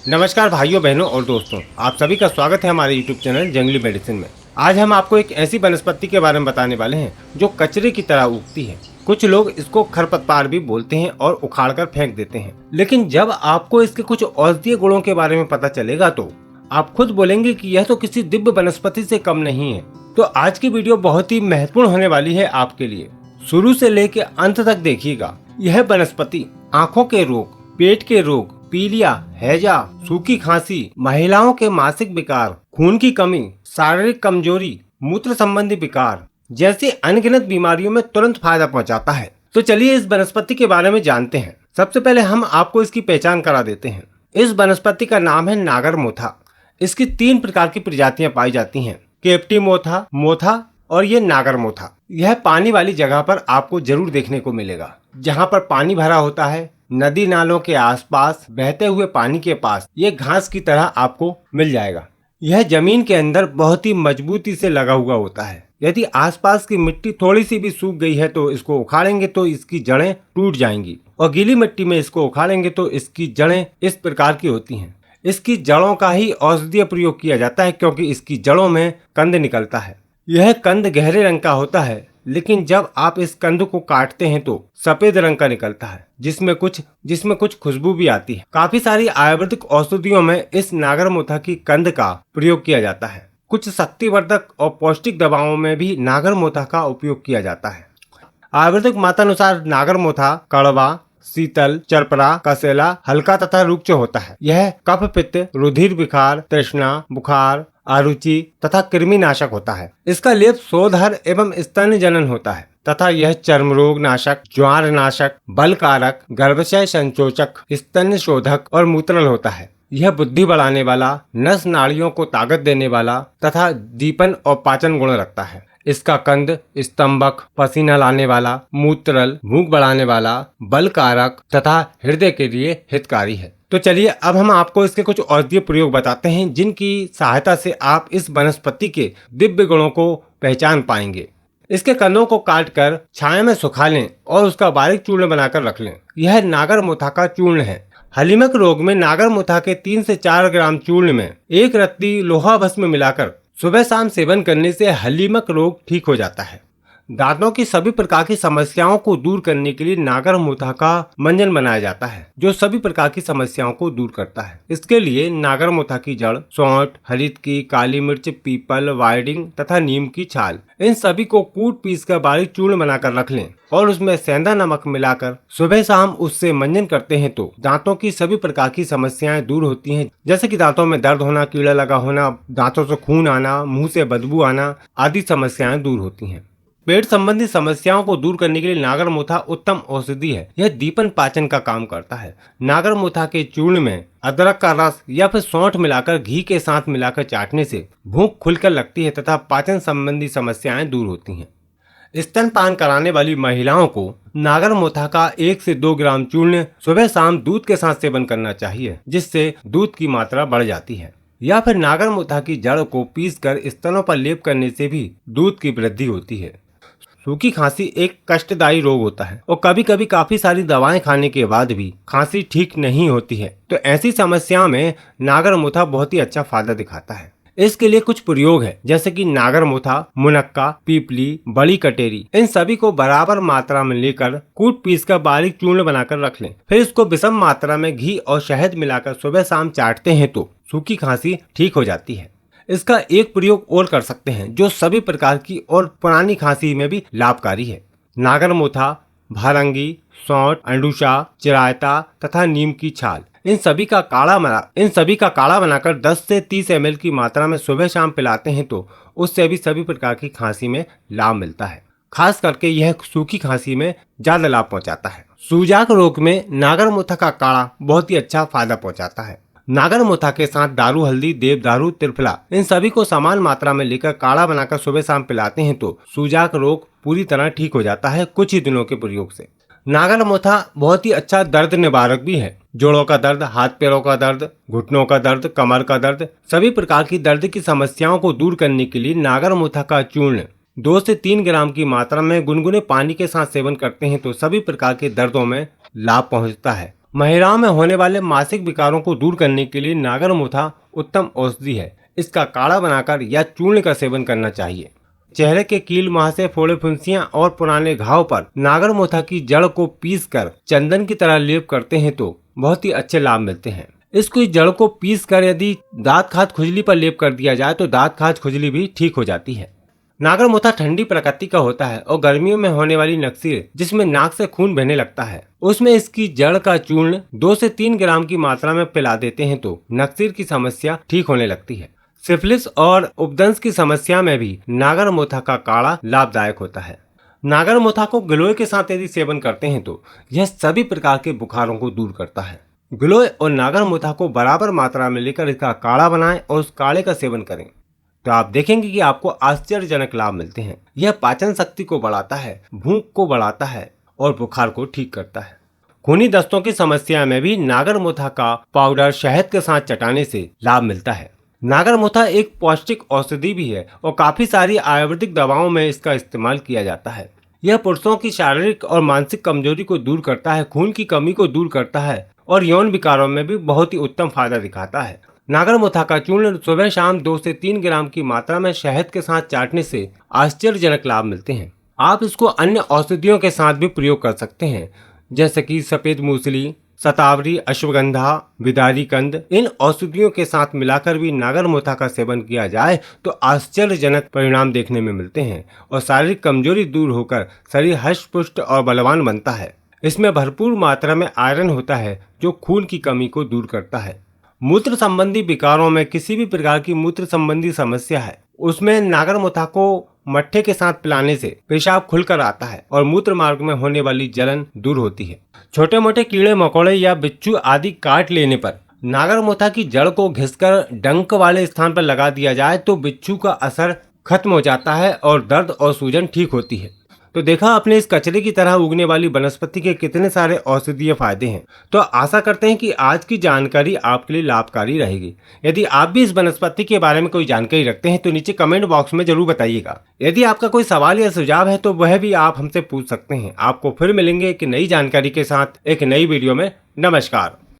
नमस्कार भाइयों बहनों और दोस्तों, आप सभी का स्वागत है हमारे YouTube चैनल जंगली मेडिसिन में। आज हम आपको एक ऐसी वनस्पति के बारे में बताने वाले हैं जो कचरे की तरह उगती है। कुछ लोग इसको खरपतवार भी बोलते हैं और उखाड़कर फेंक देते हैं, लेकिन जब आपको इसके कुछ औषधीय गुणों के बारे में पता चलेगा तो आप खुद बोलेंगे कि यह तो किसी दिव्य वनस्पति से कम नहीं है। तो आज की वीडियो बहुत ही महत्वपूर्ण होने वाली है आपके लिए। शुरू से लेकर अंत तक देखिएगा। यह वनस्पति आँखों के रोग, पेट के रोग, पीलिया, हैजा, सूखी खांसी, महिलाओं के मासिक विकार, खून की कमी, शारीरिक कमजोरी, मूत्र संबंधी विकार जैसी अनगिनत बीमारियों में तुरंत फायदा पहुंचाता है। तो चलिए इस वनस्पति के बारे में जानते हैं। सबसे पहले हम आपको इसकी पहचान करा देते हैं। इस वनस्पति का नाम है नागर मोथा। इसकी 3 प्रकार की प्रजातियां पाई जाती हैं, केप्टी मोथा, मोथा और ये नागर मोथा। यह पानी वाली जगह पर आपको जरूर देखने को मिलेगा, जहाँ पर पानी भरा होता है। नदी नालों के आसपास बहते हुए पानी के पास ये घास की तरह आपको मिल जाएगा। यह जमीन के अंदर बहुत ही मजबूती से लगा हुआ होता है। यदि आसपास की मिट्टी थोड़ी सी भी सूख गई है तो इसको उखाड़ेंगे तो इसकी जड़ें टूट जाएंगी, और गीली मिट्टी में इसको उखाड़ेंगे तो इसकी जड़ें इस प्रकार की होती हैं। इसकी जड़ों का ही औषधीय प्रयोग किया जाता है, क्योंकि इसकी जड़ों में कंद निकलता है। यह कंद गहरे रंग का होता है, लेकिन जब आप इस कंद को काटते हैं तो सफेद रंग का निकलता है, जिसमें कुछ खुशबू भी आती है। काफी सारी आयुर्वेदिक औषधियों में इस नागरमोथा की कंद का प्रयोग किया जाता है। कुछ शक्तिवर्धक और पौष्टिक दवाओं में भी नागरमोथा का उपयोग किया जाता है। आयुर्वेदिक मतानुसार नागरमोथा कड़वा, शीतल, चरपरा, कसेला, हल्का तथा रुक्ष होता है। यह कफ, पित्त, रुधिर विकार, तृष्णा, बुखार, अरुचि तथा कृमिनाशक होता है। इसका लेप शोधहर एवं स्तन जनन होता है तथा यह चर्म रोग नाशक, ज्वार नाशक, बलकारक, गर्भाशय संकोचक, स्तन शोधक और मूत्रल होता है। यह बुद्धि बढ़ाने वाला, नस नाड़ियों को ताकत देने वाला तथा दीपन और पाचन गुण रखता है। इसका कंद स्तंभक, पसीना लाने वाला, मूत्रल, भूख बढ़ाने वाला, बलकारक तथा हृदय के लिए हितकारी है। तो चलिए अब हम आपको इसके कुछ औषधीय प्रयोग बताते हैं, जिनकी सहायता से आप इस वनस्पति के दिव्य गुणों को पहचान पाएंगे। इसके कंदों को काटकर छाया में सुखा लें और उसका बारीक चूर्ण बनाकर रख लें। यह नागरमोथा का चूर्ण है। हलीमक रोग में नागरमोथा के 3 से 4 ग्राम चूर्ण में 1 रत्ती लोहा भस्म मिलाकर सुबह शाम सेवन करने से हलीमक रोग ठीक हो जाता है। दांतों की सभी प्रकार की समस्याओं को दूर करने के लिए नागरमोथा का मंजन बनाया जाता है, जो सभी प्रकार की समस्याओं को दूर करता है। इसके लिए नागरमोथा की जड़, सौंठ, हरित की, काली मिर्च, पीपल, वाइडिंग तथा नीम की छाल, इन सभी को कूट पीस कर बारीक चूर्ण बनाकर रख लें और उसमें सेंधा नमक मिलाकर सुबह शाम उससे मंजन करते हैं तो दांतों की सभी प्रकार की समस्याएं दूर होती हैं, जैसे कि दांतों में दर्द होना, कीड़ा लगा होना, दांतों से खून आना, मुंह से बदबू आना आदि समस्याएं दूर होती हैं। पेट संबंधी समस्याओं को दूर करने के लिए नागरमोथा उत्तम औषधि है। यह दीपन पाचन का काम करता है। नागरमोथा के चूर्ण में अदरक का रस या फिर सौंठ मिलाकर घी के साथ मिलाकर चाटने से भूख खुलकर लगती है तथा पाचन संबंधी समस्याएं दूर होती हैं। स्तनपान कराने वाली महिलाओं को नागरमोथा का 1 से 2 ग्राम चूर्ण सुबह शाम दूध के साथ सेवन करना चाहिए, जिससे दूध की मात्रा बढ़ जाती है। या फिर नागरमोथा की जड़ को पीसकर स्तनों पर लेप करने से भी दूध की वृद्धि होती है। सूखी खांसी एक कष्टदायी रोग होता है और कभी कभी काफी सारी दवाएं खाने के बाद भी खांसी ठीक नहीं होती है। तो ऐसी समस्या में नागरमोथा बहुत ही अच्छा फायदा दिखाता है। इसके लिए कुछ प्रयोग है, जैसे कि नागरमोथा, मुनक्का, पीपली, बड़ी कटेरी, इन सभी को बराबर मात्रा में लेकर कूट पीस कर बारीक चूर्ण बनाकर रख लें। फिर इसको विषम मात्रा में घी और शहद मिलाकर सुबह शाम चाटते हैं तो सूखी खांसी ठीक हो जाती है। इसका एक प्रयोग और कर सकते हैं, जो सभी प्रकार की और पुरानी खांसी में भी लाभकारी है। नागरमोथा, भारंगी, सौंठ, अंडुशा, चिरायता तथा नीम की छाल, इन सभी का काढ़ा बनाकर 10 से 30 ml की मात्रा में सुबह शाम पिलाते हैं तो उससे भी सभी प्रकार की खांसी में लाभ मिलता है। खास करके यह सूखी खांसी में ज्यादा लाभ पहुंचाता है। सूजाक रोग में नागरमोथा का काढ़ा बहुत ही अच्छा फायदा पहुंचाता है। नागरमोथा के साथ दारू, हल्दी, देवदारू, त्रिफला, इन सभी को समान मात्रा में लेकर काढ़ा बनाकर सुबह शाम पिलाते हैं तो सूजाक रोग पूरी तरह ठीक हो जाता है कुछ ही दिनों के प्रयोग से। नागरमोथा बहुत ही अच्छा दर्द निवारक भी है। जोड़ों का दर्द, हाथ पैरों का दर्द, घुटनों का दर्द, कमर का दर्द, सभी प्रकार की दर्द की समस्याओं को दूर करने के लिए नागरमोथा का चूर्ण 2 से 3 ग्राम की मात्रा में गुनगुने पानी के साथ सेवन करते हैं तो सभी प्रकार के दर्दों में लाभ पहुंचता है महिलाओं में होने वाले मासिक विकारों को दूर करने के लिए नागरमोथा उत्तम औषधि है। इसका काढ़ा बनाकर या चूर्ण का सेवन करना चाहिए। चेहरे के कील, मुहासे, फोड़े, फुंसियां और पुराने घाव पर नागरमोथा की जड़ को पीसकर चंदन की तरह लेप करते हैं तो बहुत ही अच्छे लाभ मिलते हैं। इसकी जड़ को पीसकर यदि दांत खाज खुजली पर लेप कर दिया जाए तो दांत खाज खुजली भी ठीक हो जाती है। नागरमोथा ठंडी प्रकृति का होता है और गर्मियों में होने वाली नक्सीर, जिसमें नाक से खून बहने लगता है, उसमें इसकी जड़ का चूर्ण 2 से 3 ग्राम की मात्रा में पिला देते हैं तो नक्सीर की समस्या ठीक होने लगती है। सिफिलिस और उपदंस की समस्या में भी नागरमोथा का काढ़ा लाभदायक होता है। नागरमोथा को गिलोय के साथ यदि सेवन करते हैं तो यह सभी प्रकार के बुखारों को दूर करता है। गिलोय और नागरमोथा को बराबर मात्रा में लेकर इसका काढ़ा बनाएं और उस काढ़े का सेवन करें तो आप देखेंगे कि आपको आश्चर्यजनक लाभ मिलते हैं। यह पाचन शक्ति को बढ़ाता है, भूख को बढ़ाता है और बुखार को ठीक करता है। खूनी दस्तों की समस्या में भी नागरमोथा का पाउडर शहद के साथ चटाने से लाभ मिलता है। नागरमोथा एक पौष्टिक औषधि भी है और काफी सारी आयुर्वेदिक दवाओं में इसका इस्तेमाल किया जाता है। यह पुरुषों की शारीरिक और मानसिक कमजोरी को दूर करता है, खून की कमी को दूर करता है और यौन विकारों में भी बहुत ही उत्तम फायदा दिखाता है। नागरमोथा का चूर्ण सुबह शाम 2 से 3 ग्राम की मात्रा में शहद के साथ चाटने से आश्चर्यजनक लाभ मिलते हैं। आप इसको अन्य औषधियों के साथ भी प्रयोग कर सकते हैं, जैसे कि सफेद मूसली, शतावरी, अश्वगंधा, विदारी कंद। इन औषधियों के साथ मिलाकर भी नागरमोथा का सेवन किया जाए तो आश्चर्यजनक परिणाम देखने में मिलते हैं और शारीरिक कमजोरी दूर होकर शरीर हष्ट पुष्ट और बलवान बनता है। इसमें भरपूर मात्रा में आयरन होता है जो खून की कमी को दूर करता है। मूत्र संबंधी विकारों में किसी भी प्रकार की मूत्र संबंधी समस्या है, उसमें नागरमोथा को मट्ठे के साथ पिलाने से पेशाब खुलकर आता है और मूत्र मार्ग में होने वाली जलन दूर होती है। छोटे मोटे कीड़े मकोड़े या बिच्छू आदि काट लेने पर नागरमोथा की जड़ को घिसकर डंक वाले स्थान पर लगा दिया जाए तो बिच्छू का असर खत्म हो जाता है और दर्द और सूजन ठीक होती है। तो देखा आपने इस कचरे की तरह उगने वाली वनस्पति के कितने सारे औषधीय फायदे हैं। तो आशा करते हैं कि आज की जानकारी आपके लिए लाभकारी रहेगी। यदि आप भी इस वनस्पति के बारे में कोई जानकारी रखते हैं तो नीचे कमेंट बॉक्स में जरूर बताइएगा। यदि आपका कोई सवाल या सुझाव है तो वह भी आप हमसे पूछ सकते हैं। आपको फिर मिलेंगे एक नई जानकारी के साथ एक नई वीडियो में। नमस्कार।